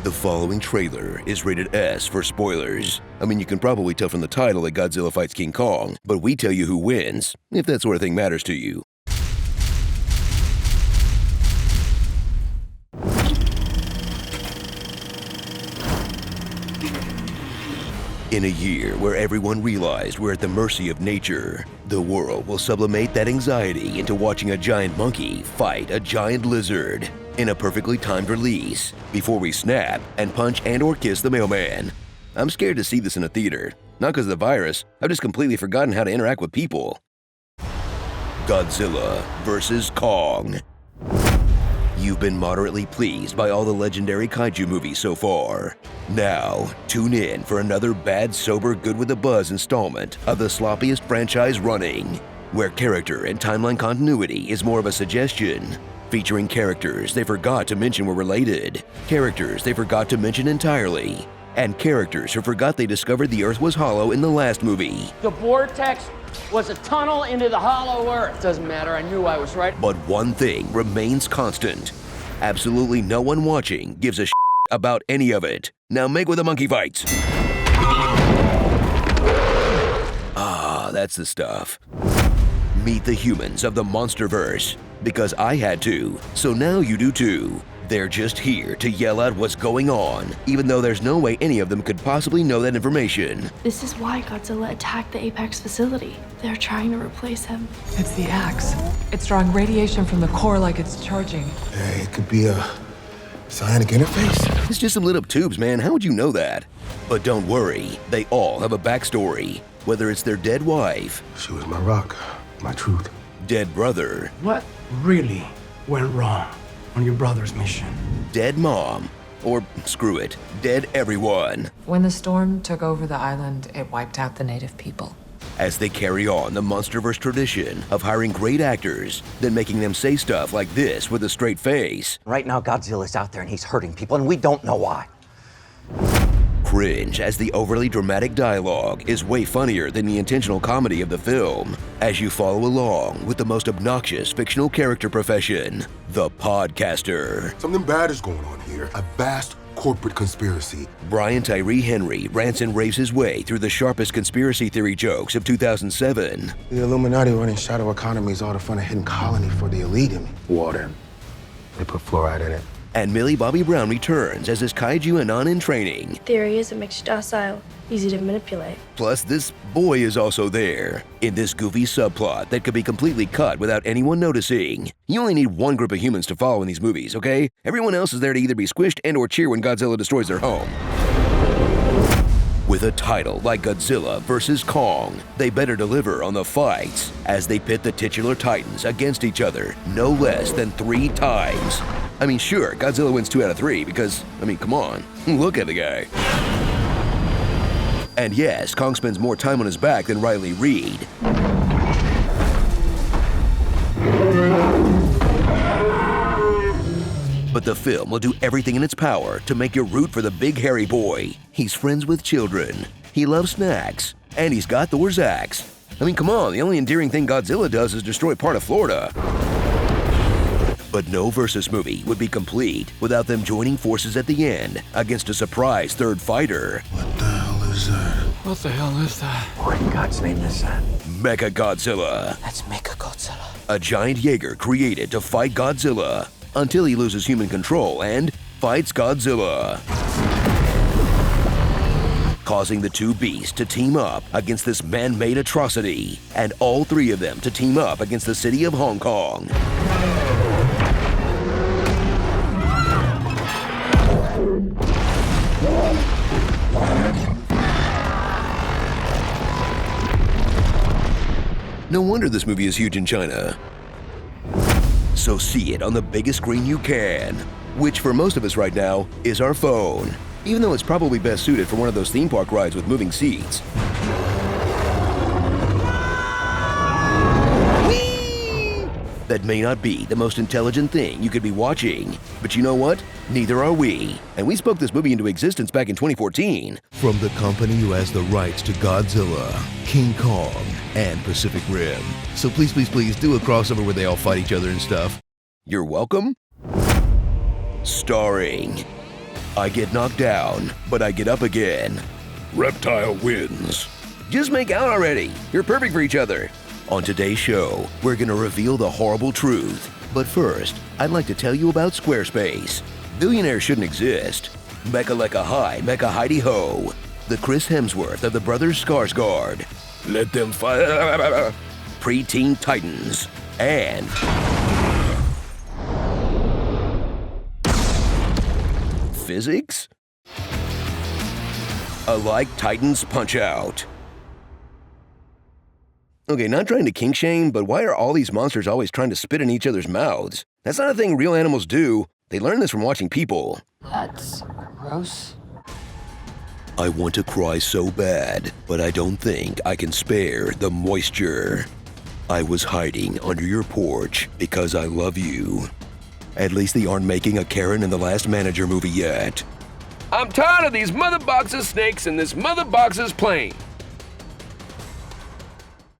The following trailer is rated S for spoilers. I mean, you can probably tell from the title that Godzilla fights King Kong, but we tell you who wins, if that sort of thing matters to you. In a year where everyone realized we're at the mercy of nature, the world will sublimate that anxiety into watching a giant monkey fight a giant lizard in a perfectly timed release before we snap and punch and or kiss the mailman. I'm scared to see this in a theater. Not because of the virus, I've just completely forgotten how to interact with people. Godzilla vs. Kong. You've been moderately pleased by all the legendary kaiju movies so far. Now, tune in for another bad, sober, good with a buzz installment of the sloppiest franchise running, where character and timeline continuity is more of a suggestion, featuring characters they forgot to mention were related, characters they forgot to mention entirely, and characters who forgot they discovered the Earth was hollow in the last movie. The vortex was a tunnel into the hollow Earth. Doesn't matter, I knew I was right. But one thing remains constant. Absolutely no one watching gives a about any of it. Now make with the monkey fights. Ah, that's the stuff. Meet the humans of the Monsterverse, because I had to, so now you do too. They're just here to yell out what's going on, even though there's no way any of them could possibly know that information. This is why Godzilla attacked the Apex facility. They're trying to replace him. It's the axe. It's drawing radiation from the core like it's charging. Hey, it could be a psionic interface. It's just some lit up tubes, man. How would you know that? But don't worry, they all have a backstory. Whether it's their dead wife, She was my rock, my truth. dead brother, What really went wrong on your brother's mission? dead mom, or screw it, dead everyone. When the storm took over the island, it wiped out the native people. As they carry on the Monsterverse tradition of hiring great actors, then making them say stuff like this with a straight face. Right now, Godzilla's out there and he's hurting people, and we don't know why. Cringe as the overly dramatic dialogue is way funnier than the intentional comedy of the film, as you follow along with the most obnoxious fictional character profession, the podcaster. Something bad is going on here. A vast corporate conspiracy. Brian Tyree Henry rants and raves his way through the sharpest conspiracy theory jokes of 2007. The Illuminati running shadow economies all to fund a hidden colony for the elite. Water. They put fluoride in it. And Millie Bobby Brown returns as his kaiju Anon in training. Theory is it makes you docile, easy to manipulate. Plus, this boy is also there, in this goofy subplot that could be completely cut without anyone noticing. You only need one group of humans to follow in these movies, okay? Everyone else is there to either be squished and or cheer when Godzilla destroys their home. With a title like Godzilla vs. Kong, they better deliver on the fights as they pit the titular titans against each other no less than 3 times. I mean, sure, Godzilla wins 2 out of 3 because, I mean, come on, look at the guy. And yes, Kong spends more time on his back than Riley Reid. But the film will do everything in its power to make you root for the big hairy boy. He's friends with children, he loves snacks, and he's got Thor's axe. I mean, come on, the only endearing thing Godzilla does is destroy part of Florida. But no Versus movie would be complete without them joining forces at the end against a surprise third fighter. What the hell is that? What the hell is that? What in God's name is that? Mecha Godzilla, That's Mechagodzilla. a giant Jaeger created to fight Godzilla until he loses human control and fights Godzilla, causing the two beasts to team up against this man-made atrocity, and all 3 of them to team up against the city of Hong Kong. No wonder this movie is huge in China. So see it on the biggest screen you can, which for most of us right now is our phone, even though it's probably best suited for one of those theme park rides with moving seats. That may not be the most intelligent thing you could be watching, but you know what? Neither are we. And we spoke this movie into existence back in 2014. From the company who has the rights to Godzilla, King Kong, and Pacific Rim. So please, please, please do a crossover where they all fight each other and stuff. You're welcome. Starring I get knocked down, but I get up again. Reptile wins. Just make out already. You're perfect for each other. On today's show, we're gonna reveal the horrible truth. But first, I'd like to tell you about Squarespace. Billionaires shouldn't exist. Mecca Lecca Hi, Mecca Heidi Ho. The Chris Hemsworth of the Brothers Skarsgård. Let them fight. Preteen Titans. And physics? I like Titans Punch-Out. Okay, not trying to kink shame, but why are all these monsters always trying to spit in each other's mouths? That's not a thing real animals do. They learn this from watching people. That's gross. I want to cry so bad, but I don't think I can spare the moisture. I was hiding under your porch because I love you. At least they aren't making a Karen in the Last Manager movie yet. I'm tired of these mother boxes snakes and this mother boxes plane.